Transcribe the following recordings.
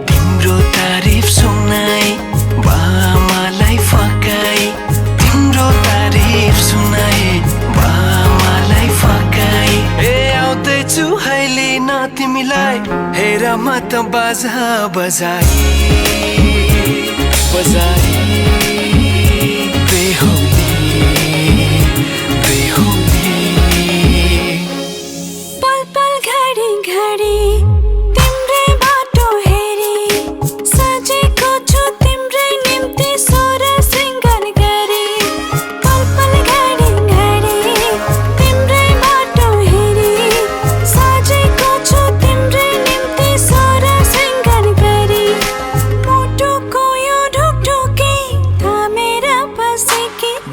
तिम्रो तारिफ सुनाई बामालाई फकाई तिम्रो तारिफ सुनाई बामालाई फकाई आउँदैछु अहिले न तिमीलाई हेर म त बाजा बजाई बजाई बेहुली बेहुली पल पल घडी घडी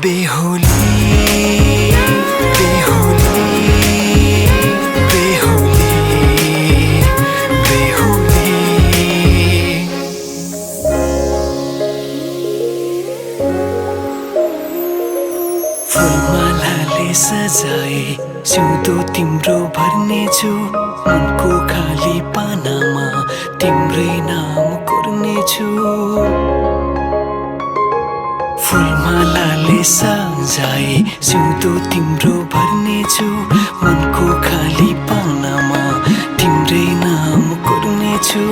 बेहुली बेहुली बेहुली बेहुली फुलमालाले सजाए सिउँदो तिम्रो भर्नेछु मनको खाली पानामा तिम्रै नाम कोर्नेछु फुलमालाले सजाए सिउँदो तिम्रो भर्नेछु मनको खाली पानामा तिम्रै नाम कोर्नेछु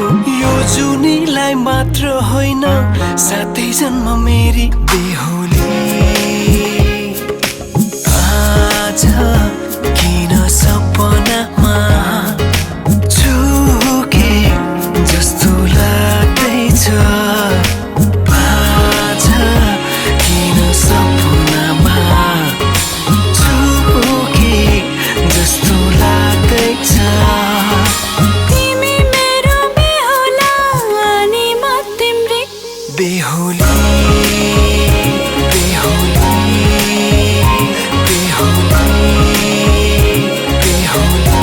यो जुनीलाई मात्र होइन सातै जन्म मेरी बेहुली आज किन सपनामा झुके जस्तो लाग्दैछ बेहुली बेहुली बेहुली बेहुली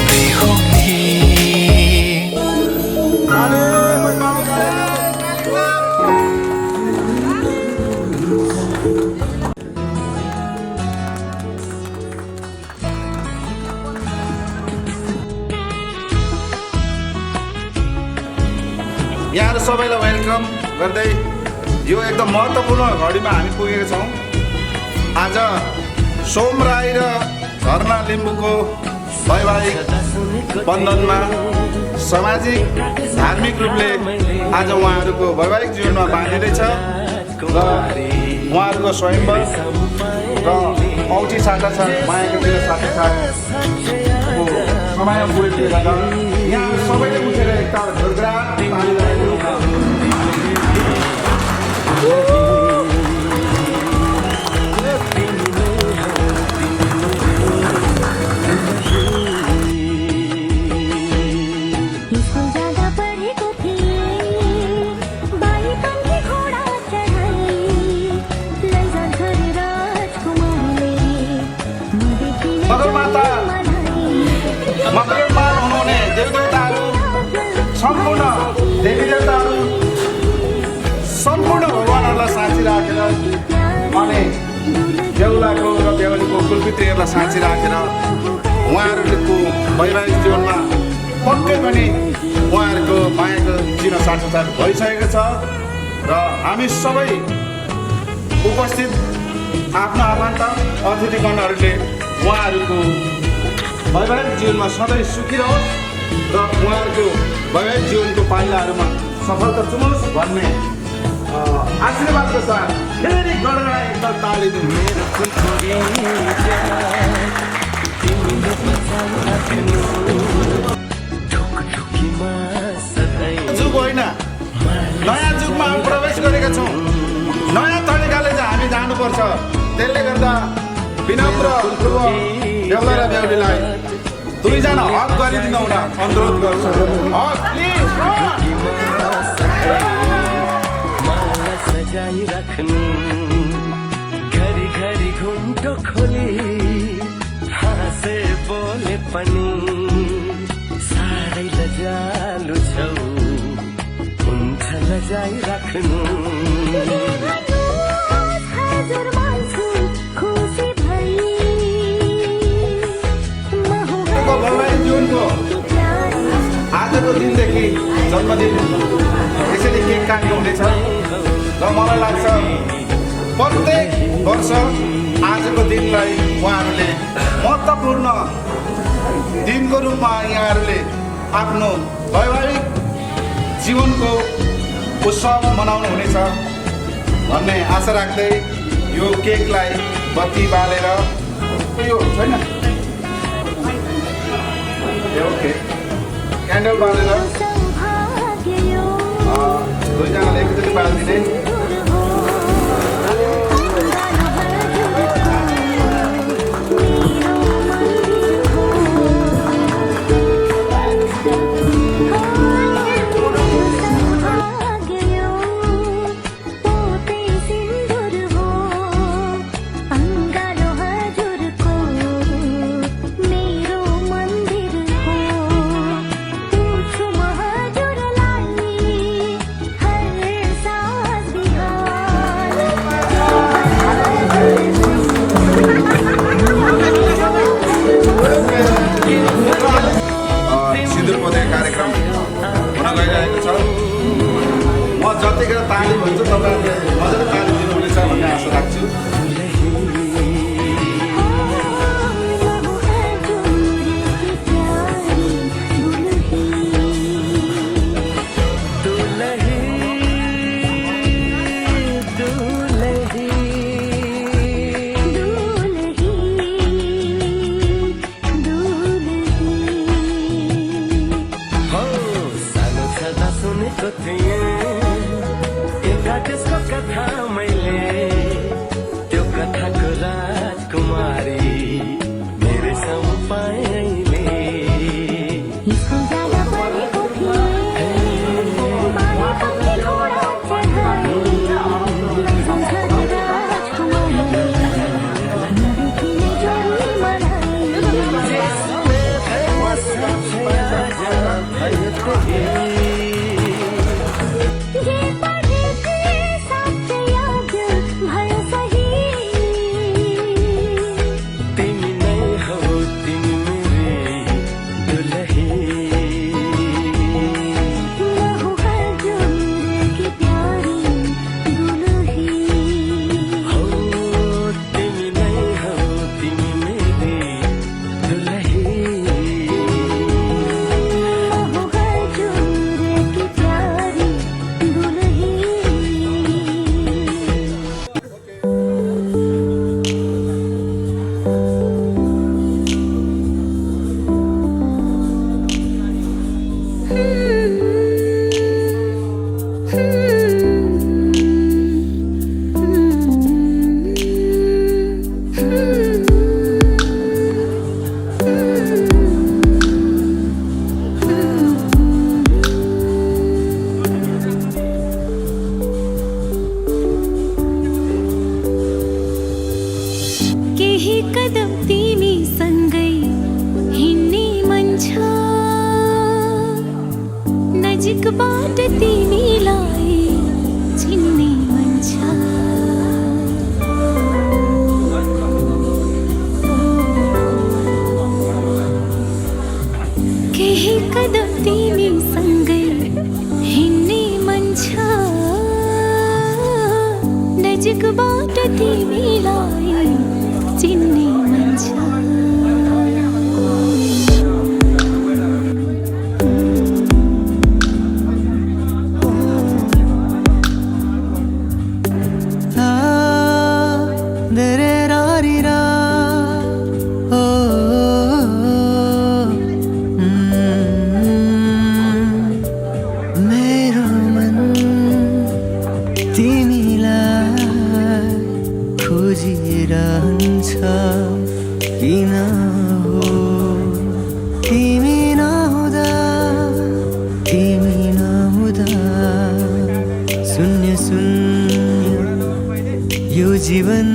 बेहुली यहाँ सबैलाई वेलकम गर्दै यो एकदम महत्त्वपूर्ण घडीमा हामी पुगेका छौँ। आज सोम राई र झरना लिम्बूको वैवाहिक बन्धनमा सामाजिक धार्मिक रूपले आज उहाँहरूको वैवाहिक जीवनमा बाँधिँदैछ र उहाँहरूको स्वयंवर र औँठी साटासाट मायाको दिल साटासाटको समय पुगेकोले गर्दा यहाँ सबैले उठेर एकताल घरघराट मगरमाल हुनुहुने देवदेवताहरू सम्पूर्ण देवी देवताहरू सम्पूर्ण भगवानहरूलाई साँची राखेर अनि बेहुलाको र बेहुलीको कुलपित्रीहरूलाई साँची राखेर उहाँहरूको वैवाहिक जीवनमा पक्कै पनि उहाँहरूको मायाको चिनो साटसाट भइसकेको छ र हामी सबै उपस्थित आफ्नो आफन्त अतिथिगणहरूले उहाँहरूको वैवाहिक जीवनमा सधैँ सुखी रहोस् र उहाँहरूको वैवाहिक जीवनको पाइलाहरूमा सफलता चुमोस् भन्ने आशीर्वादको साथ फेरि गणना एकताल ताली दिनु। जुग होइन, नयाँ जुगमा हामी प्रवेश गरेका छौँ। नयाँ तरिकाले चाहिँ हामी जानुपर्छ। त्यसले गर्दा विनम्र पूर्वक बेहुला र बेहुलीलाई दुईजना हक गरिदिनु हुन अनुरोध गर्छु। हक प्लिज। सजाइराख्नु हजुर मान्छु खुसी भई भवानी जीवनको आजको दिनदेखि जन्मदिन यसरी केक काट्नु हुनेछ र मलाई लाग्छ प्रत्येक वर्ष आजको दिनलाई उहाँहरूले महत्त्वपूर्ण दिनको रूपमा यहाँहरूले आफ्नो वैवाहिक जीवनको उत्सव मनाउनु हुनेछ भन्ने आशा राख्दै यो केकलाई बत्ती बालेर यो छैन ओके क्यान्डल बालेर दुईजनाले एकचोटि बालिदिने कार्यक्रम हुन गइरहेको छ म जतिखेर ताली भन्छु तपाईँहरूले मजाले ताली दिनुहुनेछ भन्ने आशा राख्छु त्यसको कथा मैले त्यो कथाको राजकुमारी मेरो सामु पाएले कदम तिमी सँगै हिँड्ने मन छ नजिकबाट तिमीलाई चिन्ने मन छ केही कदम तिमी सँगै हिँड्ने मन छ नजिकबाट तिमीलाई चिन्ने मन छ मेरो मन तिमीलाई खोजिरहन्छ किन हो तिमी नहुँदा शून्य शून्य यो जीवन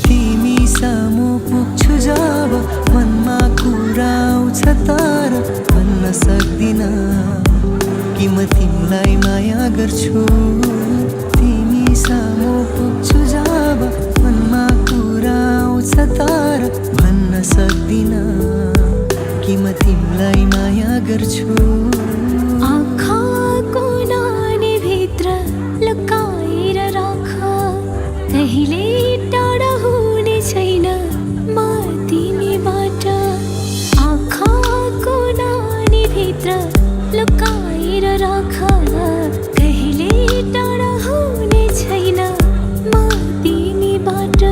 तिमी सामु पुग्छु जब मनमा कुरा आउँछ तर भन्न सक्दिन कि म तिमीलाई माया गर्छु। तिमी सामु पुग्छु जब मनमा कुरा आउँछ तर भन्न सक्दिन कि म तिमीलाई माया गर्छु। आँखाको नानी भित्र लुकाएर राख, कहिले टाढा हुने छैन म तिमीबाट। आँखाको नानी भित्र लुकाएर राख, कहिले टाढा हुने छैन म तिमीबाट।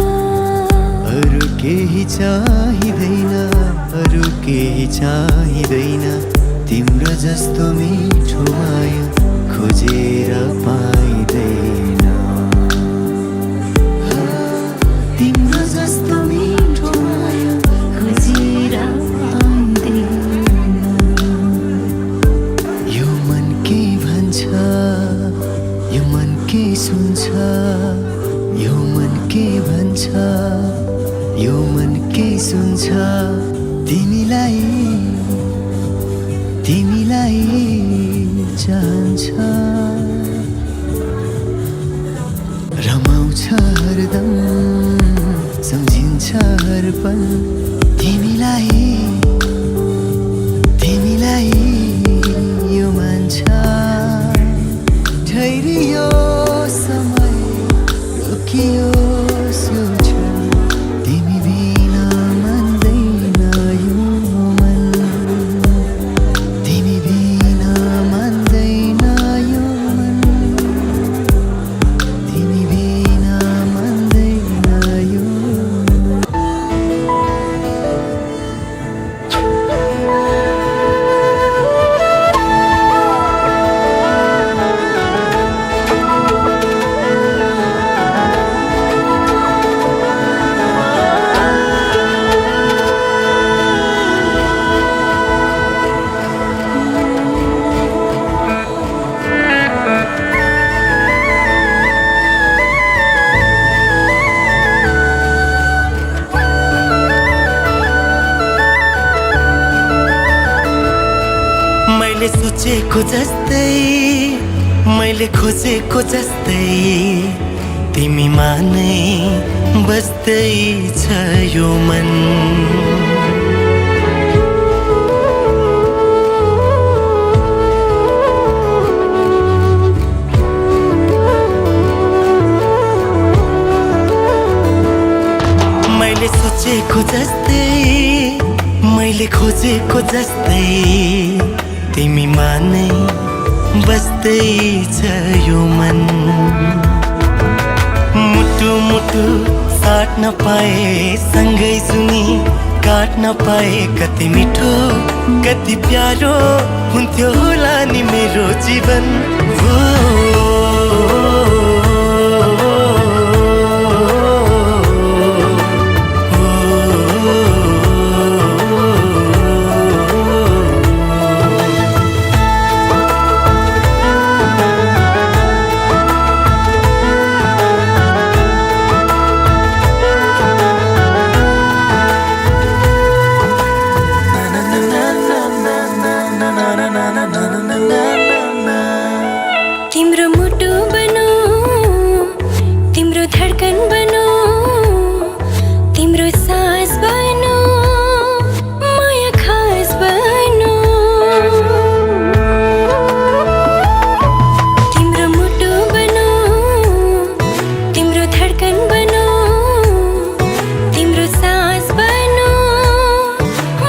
अरू केही चाहिँदैन, अरू केही चाहिँदैन, तिम्रो जस्तो मिठो माया खोजेर पाइँदैन। तिम्रो जस्तो मिठो माया खोजेर पाइँदैन। यो मन के भन्छ, यो मन के सुन्छ, यो मन के भन्छ, यो मन के सुन्छ। तिमीलाई तिमीलाई चाहन्छ, रमाउँछ हरदम, सम्झिन्छ हर पल। तिमीलाई तिमीलाई यो मान्छ। ठहरियो समय, रोकियो यो क्षण, तिमी बिना मान्दैन यो मन। तिमी बिना मान्दैन यो मन, तिमी बिना मान्दैन यो मन। मैले सोचेको जस्तै, मैले खोजेको जस्तै, तिमीमा नै बस्दैछ यो मन। मैले सोचेको जस्तै, मैले खोजेको जस्तै, तिमीमा नै बस्दैछ यो मन। मुटु मुटु साट्न पाए, सँगै सुनी काट्न पाए, कति मिठो कति प्यारो हुन्थ्यो होला नि मेरो जीवन। तिम्रो मुटु बनो, तिम्रो धडकन बनो, तिम्रो सास बनो, माया खास बनो। तिम्रो मुटु बनो, तिम्रो धडकन बनो, तिम्रो सास बनो,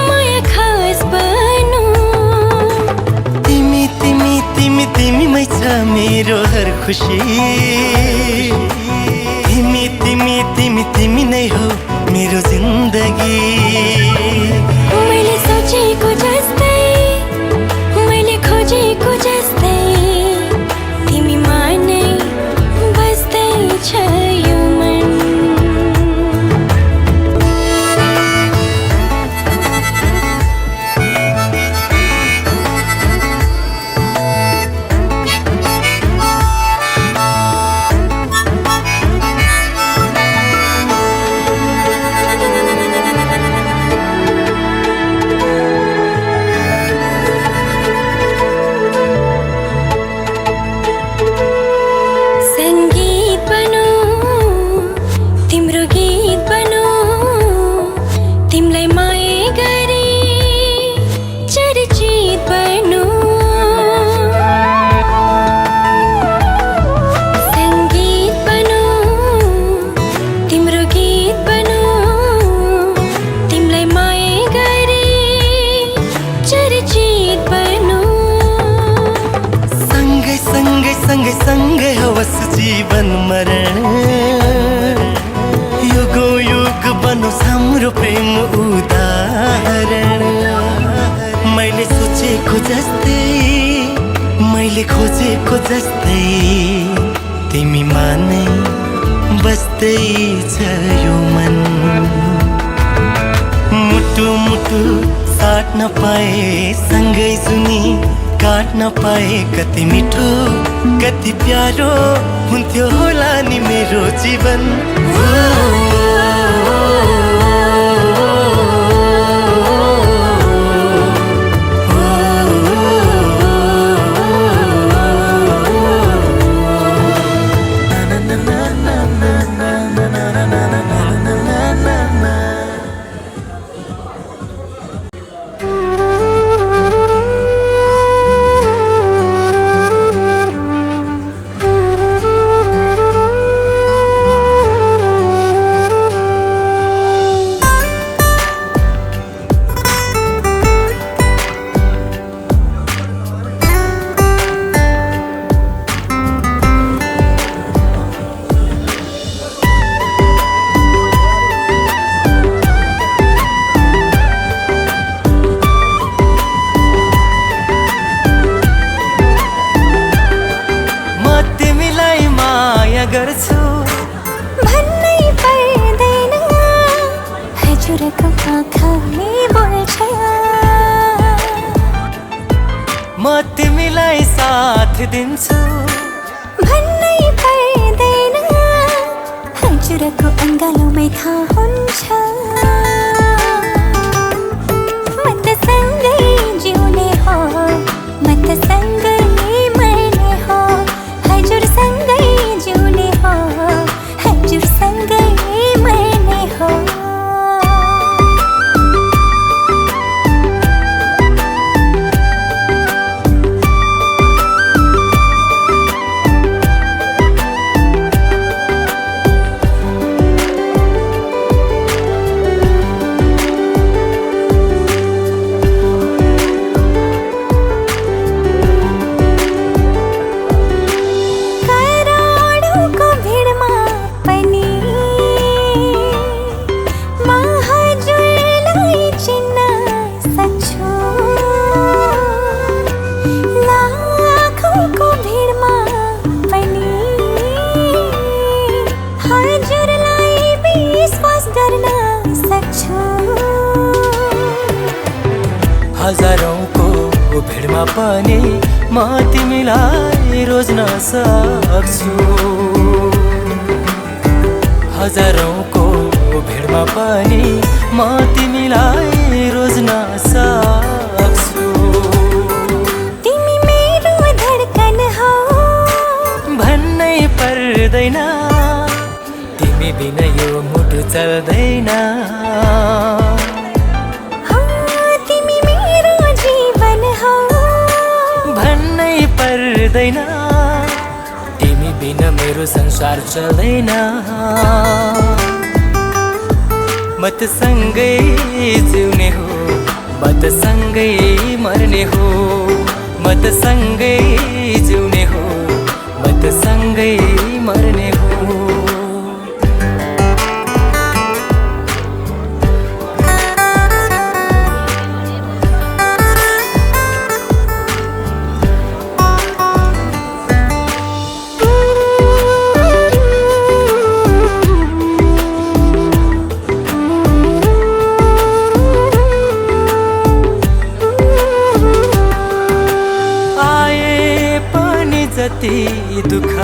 माया खास बनो। तिमी तिमी तिमी तिमीमै छ मेरो हर खुसी। तिमी तिमी तिमी तिमी नै हो मेरो जिन्दगी। मैले सोचेको जस्तै, मैले खोजेको जस्तै, तिमीमा नै बस्दैछ यो मन। मरण युगो युग बनोस् हाम्रो प्रेम उदाहरण मैले सोचेको जस्तै मैले खोजेको जस्तै तिमीमा नै बस्दै छ यो मन मुटु मुटु साट्न पाए सँगै सुनी काट्न पाए कति मिठो कति प्यारो हुन्थ्यो होला नि मेरो जीवन गर्छु भन्नै पर्दैन हजुरको आँखाले बोल्छ म तिमीलाई साथ दिन्छु भन्नै पर्दैन हजुरको अङ्गालोमै थाहा हुन्छ म त सँगै जिउने हो म त सँगै मर्ने हो हजुर सँगै जिउने हो हजुर सँगै मर्ने हो हजारौंको भिडमा पनि म तिमीलाई रोज्न सक्छु हजारौंको भिडमा पनि म तिमीलाई रोज्न सक्छु तिमी मेरो धडकन हौ भन्नै पर्दैन तिमी बिना यो मुटु चल्दैन भन्नै पर्दैन तिमी बिना मेरो संसार चल्दैन म त सँगै जिउने हो म त सँगै मर्ने हो म त सँगै जिउने हो म त सँगै मर्ने हो जति दुःख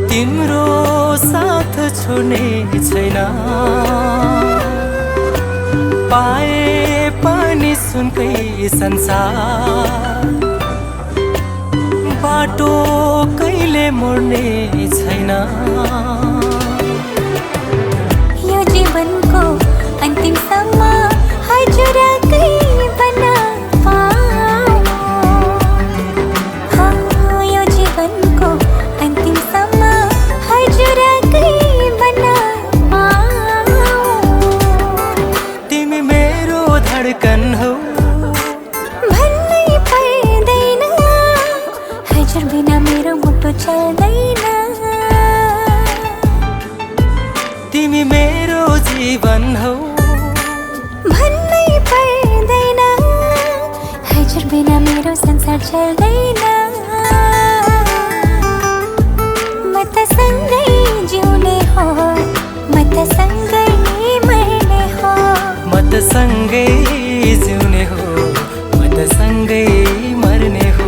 तिम्रो साथ छोड्ने छैन पाए पनि सुनकै संसार बाटो कहिले मोड्ने छैन यो जीवनको अन्तिमसम्म हजुरकै बना धडकन हौ भन्नै पर्दैन हजुर बिना मेरो मुटु हजुर बिना मेरो संसार चल्दैन म त सँगै जिउने हो म त सँगै मर्ने हो म त सँगै जिउने हो म त सँगै मर्ने हो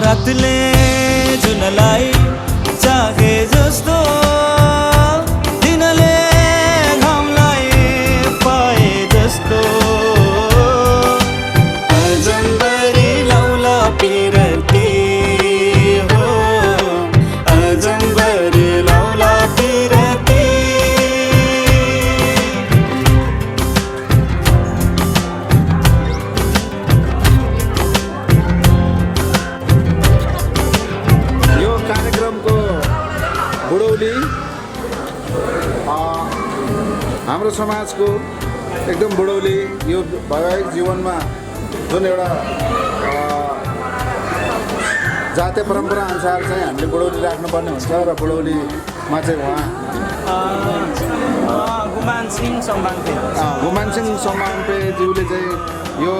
रातले जुनलाई चाहे जस्तो दिनले घामलाई पाए जस्तो अजम्बरी लौला पिरती हो अजम्बरी लौला पिरती बुढौली हाम्रो समाजको एकदम बुढौली यो वैवाहिक जीवनमा जुन एउटा जातीय परम्परा अनुसार चाहिँ हामीले बुढौली राख्नुपर्ने हुन्छ र बुढौलीमा चाहिँ गुमान सिंह सम्मानपेज्यूले चाहिँ यो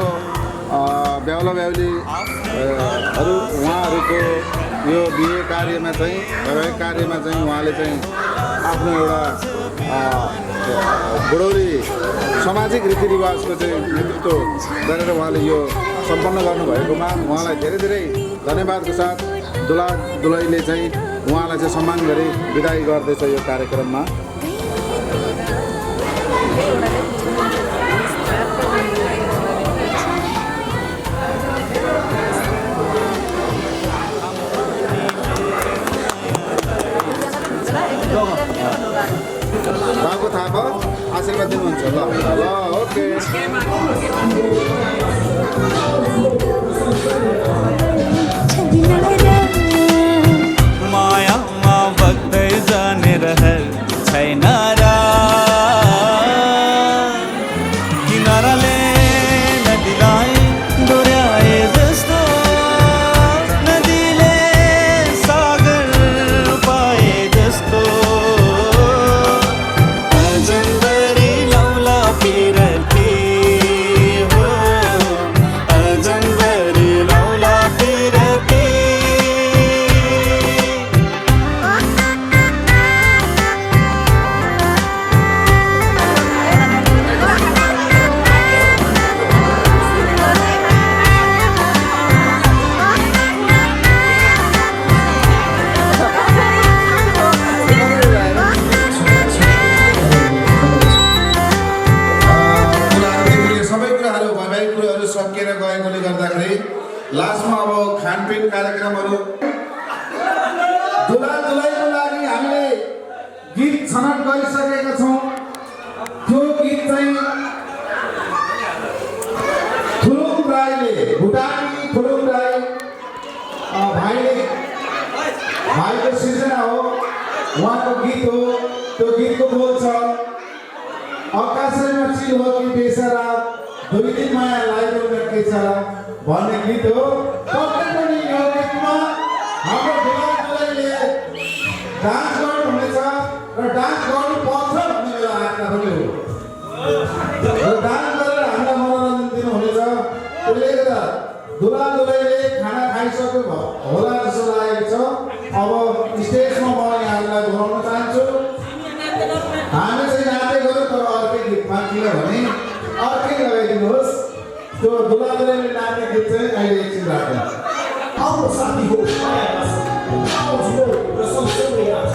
बेहुला बेहुलीहरू उहाँहरूको यो बिहे कार्यमा चाहिँ वैवाहिक कार्यमा चाहिँ उहाँले चाहिँ आफ्नो एउटा बुढौली सामाजिक रीतिरिवाजको चाहिँ नेतृत्व गरेर उहाँले यो सम्पन्न गर्नुभएकोमा उहाँलाई धेरै धेरै धन्यवादको साथ दुला दुलहीले चाहिँ उहाँलाई चाहिँ सम्मान गरी बिदाई गर्दैछ यो कार्यक्रममा। बाबु थाहा भयो आशीर्वाद दिनुहुन्छ ल ल ओके मायामा बग्दै जाने रहर छैन र किनाराले नदीलाई डोर्याए जस्तो नदीले सागर पाए जस्तो अजम्बरी लौला पिरती हो अजम्बरी लौला पिरती सकिएर गएकोले गर्दाखेरि लास्टमा अब खानपिन कार्यक्रमहरू दुला दुलहीको लागि हामीले गीत छनौट गरिसकेका छौँ। त्यो गीत चाहिँ थुलुङ राईले भुटानी थुलुङ राई भाइको सृजना हो उहाँको गीत हो। त्यो गीतको बोल छ आकाशैमा चिल हो कि बेसरा दुई दिन माया लागेको के छ भन्ने गीत हो। पक्कै पनि यो गीतमा हाम्रो दुला दुलहीले डान्स गर्नुहुनेछ र डान्स गर्नुपर्छ भन्ने मेरो आज्ञा पनि हो। र डान्स गरेर हामीलाई मनोरञ्जन दिनुहुनेछ। त्यसले गर्दा दुला दुलहीले खाना खाइसक्नु होला जस्तो लागेको छ। अब स्टेजमा म यहाँहरूलाई बोलाउन चाहन्छु। हामी चाहिँ नाच्दै गरौँ तर अर्कै गीतमा किनभने अर्कै लगाइदिनुहोस्। त्यो दुलादुलाले नाच्ने गीत चाहिँ अहिले एकछिन राख्नु हाम्रो साथी हो माया आउँछ र सँगसँगै आउँछ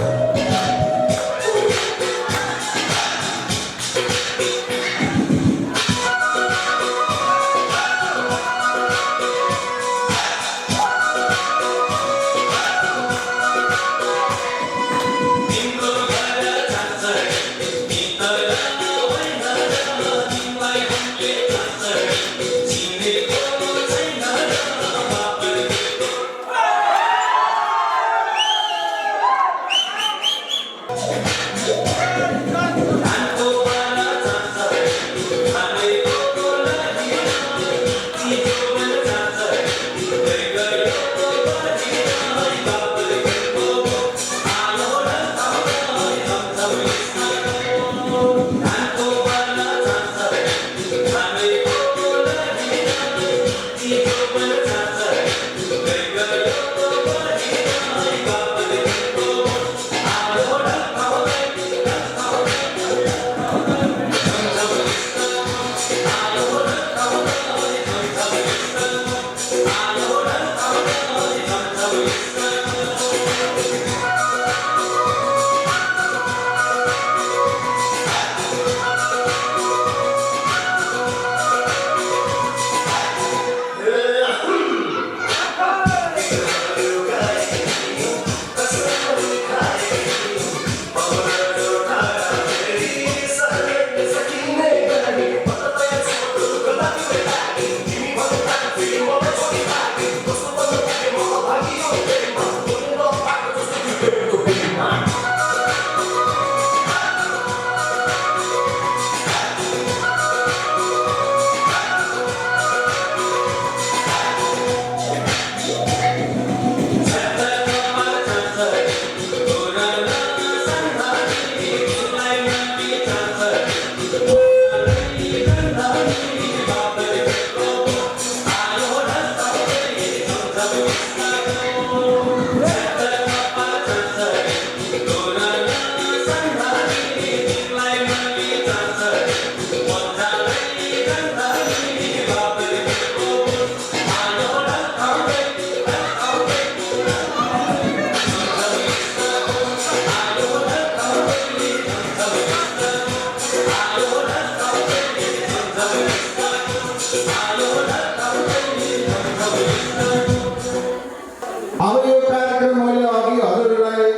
अब यो कार्यक्रम मैले अघि हजुरहरूलाई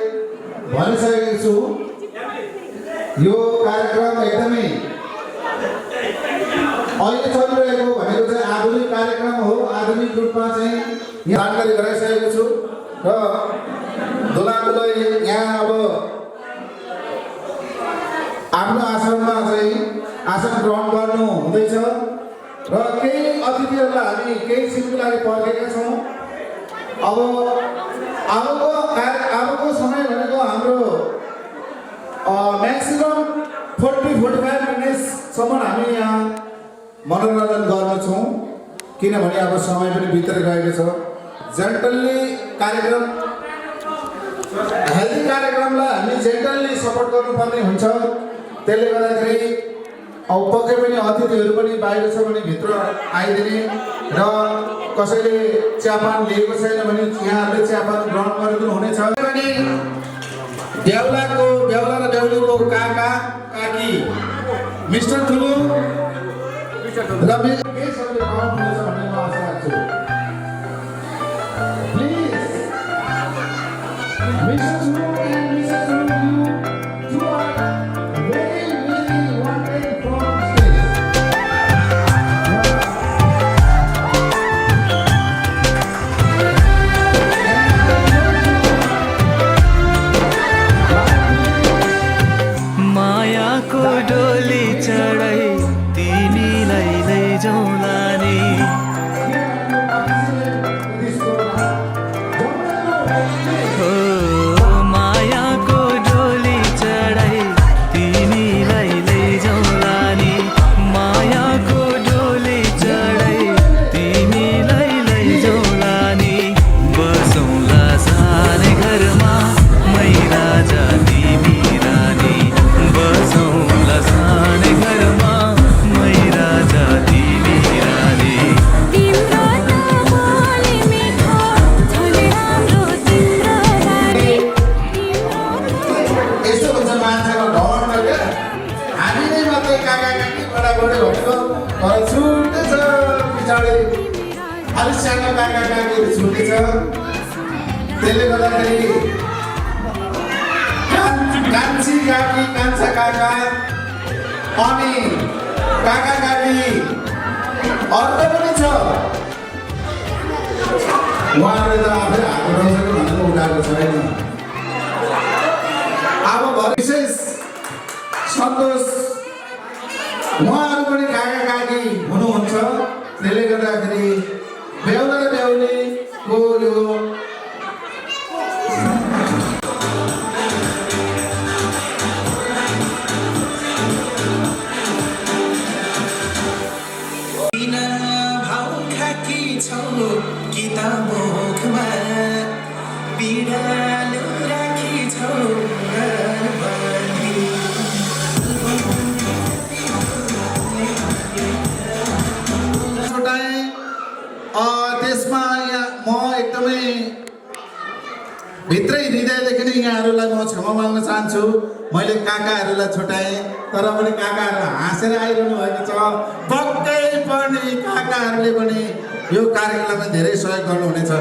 भनिसकेको छु यो कार्यक्रम एकदमै अहिले चलिरहेको भनेको चाहिँ आधुनिक कार्यक्रम हो आधुनिक रूपमा चाहिँ यहाँ जानकारी गराइसकेको छु र दुलादुलाई यहाँ अब आफ्नो आसनमा चाहिँ आसन ग्रहण गर्नु हुँदैछ र केही अतिथिहरूलाई हामी केही सिमको लागि पर्खेका छौँ अब अबको समय भनेको हाम्रो म्याक्सिमम 40-45 मिनट्ससम्म हामी यहाँ मनोरञ्जन गर्नेछौँ किनभने अब समय पनि भित्र गएको छ जेन्टल्ली कार्यक्रम हेल्दी कार्यक्रमलाई हामी जेन्टल्ली सपोर्ट गर्नुपर्ने हुन्छ त्यसले गर्दाखेरि अब पक्कै पनि अतिथिहरू पनि बाहिर छ भने भित्र आइदिने र कसैले चियापान लिएको छैन भने यहाँहरूले चियापान ग्रहण गरिदिनु हुनेछ भने बेहुला र बेहुलीको काका काकी मिस्टर ठुलो र मेरो केही शब्द आउनुहुनेछ भन्ने म आशा राख्छु प्लिज मिस्टर ठुलो एन्ड मिसेस ठुलो you are very wanted from stage. मायाको डोली चढाई तिमीलाई लैजाउँला नि हो अलिक सानो काका काकीहरू छुट्टी छ त्यसले गर्दाखेरि कान्छी काकी कान्छा काका अनि काका काकी अर्को पनि छ उहाँले त आफै हात उठाउँछ भनेको उठाएको छैन अब विशेष सन्तोष उहाँहरू पनि काका काकी हुनुहुन्छ त्यसले गर्दाखेरि बेहुला र बेहुलीको यो किताबोखमा बिडालो राखी छौ त्यसमा यहाँ म एकदमै भित्रै हृदयदेखि नै यहाँहरूलाई म क्षमा माग्न चाहन्छु मैले काकाहरूलाई छुट्याएँ तर पनि काकाहरू हाँसेर आइरहनु भएको छ पक्कै पनि काकाहरूले पनि यो कार्यक्रममा धेरै सहयोग गर्नुहुनेछ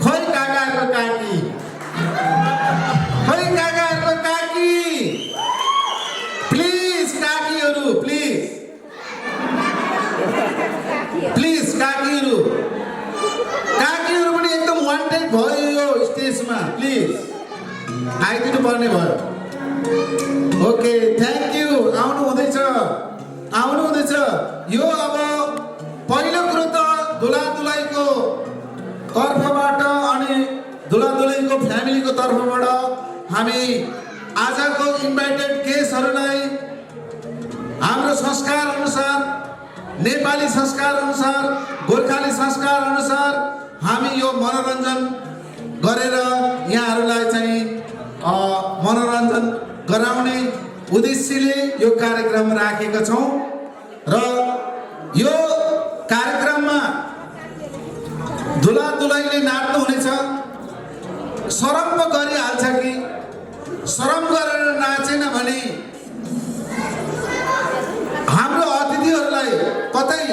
खै काकाहरूको काकी खै काकाहरूको काकी प्लिज काकीहरू प्लिज प्लिज काकीहरू पनि एकदम वान्टेड भयो यो स्टेजमा प्लिज आइदिनु पर्ने भयो ओके थ्याङ्क यू आउनु हुँदैछ यो अब पहिलो कुरो त दुला दुलाईको तर्फबाट अनि दुला दुलाईको फ्यामिलीको तर्फबाट हामी आजको इन्भाइटेड गेस्टहरूलाई हाम्रो संस्कार अनुसार नेपाली संस्कार अनुसार गोर्खाली संस्कार अनुसार हामी यो मनोरञ्जन गरेर यहाँहरूलाई चाहिँ मनोरञ्जन गराउने उद्देश्यले यो कार्यक्रम राखेका छौँ र यो कार्यक्रममा दुला दुलाईले नाच्नु हुनेछ शरम पो गरिहाल्छ कि शरम गरेर नाचेन भने हाम्रो अतिथिहरूलाई कतै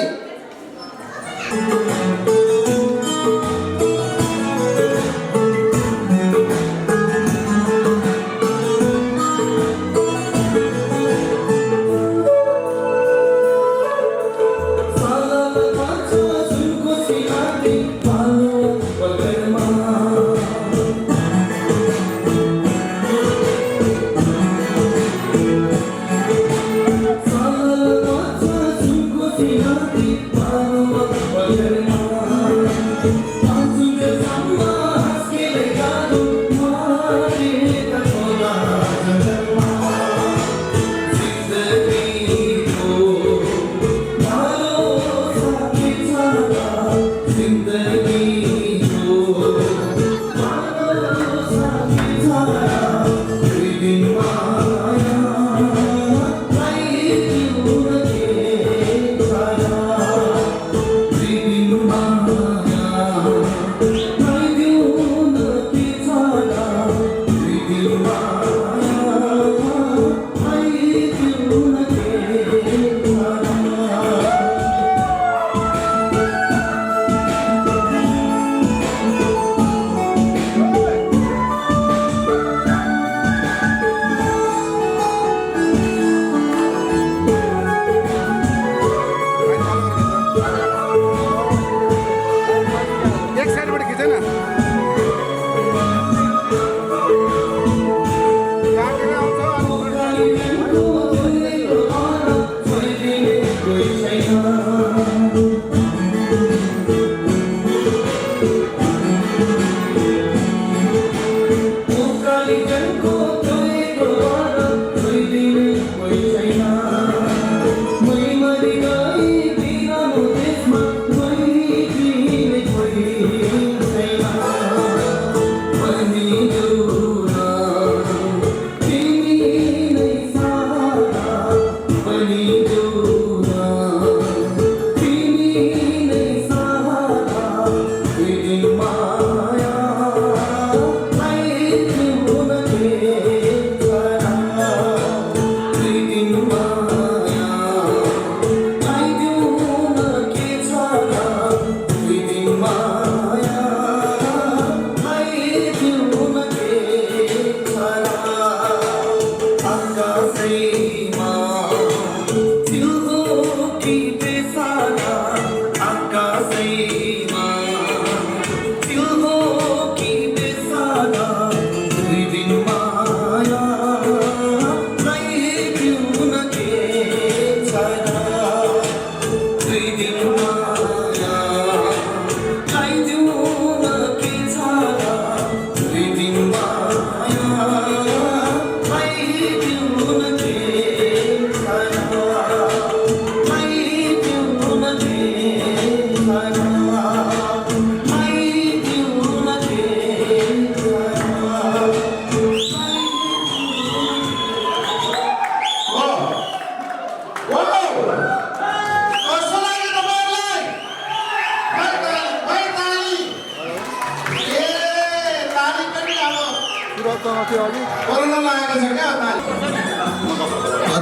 कोरोना लागेको छ क्या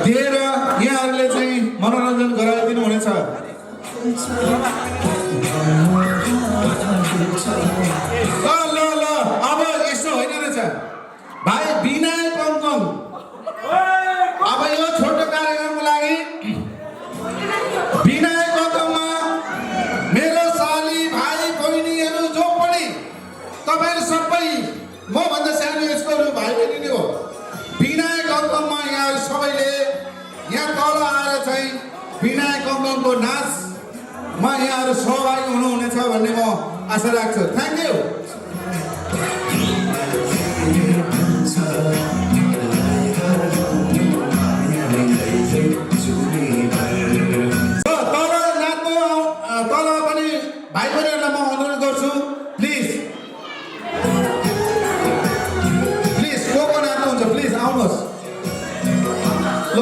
दिएर यहाँहरूले चाहिँ मनोरञ्जन गराइदिनु हुनेछ। ल ल अब यस्तो होइन रहेछ भाइ विनायक कङ्कङ, अब यो छोटो कार्यक्रमको लागि विनायक कङ्कङमा मेरो साली भाइ बहिनीहरू जो पनि तपाईँहरू सबै मभन्दा सानो यसको भाइ बहिनी नै हो। विनायक कङ्कङमा यहाँहरू सबैले यहाँ तल आएर चाहिँ विनायक कङ्कङको नाचमा यहाँहरू सहभागी हुनुहुनेछ भन्ने म आशा राख्छु। Thank you. तल पनि भाइ बहिनीहरूलाई म अनुरोध गर्छु, प्लिज को को नाच्नुहुन्छ प्लिज आउनुहोस्। ल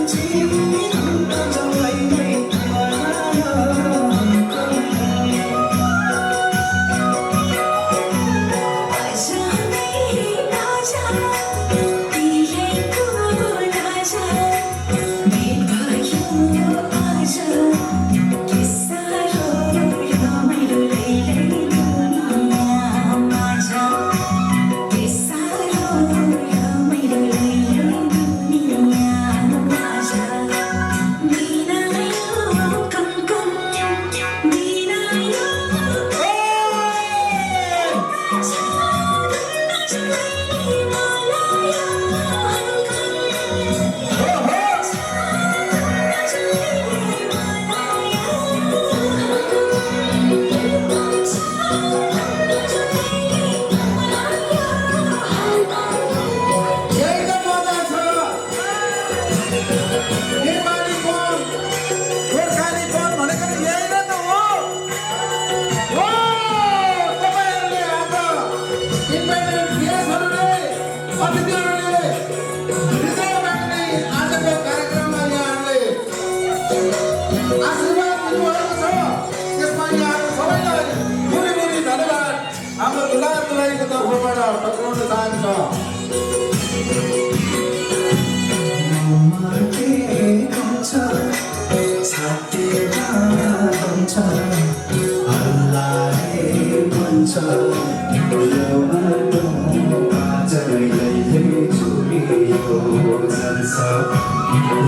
Thank you. दिनुभएको छ त्यसमा यहाँहरू सबैलाई मुरी मुरी धन्यवाद हाम्रो दुलाईको तर्फबाट पठाउन चाहन्छ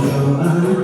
Yo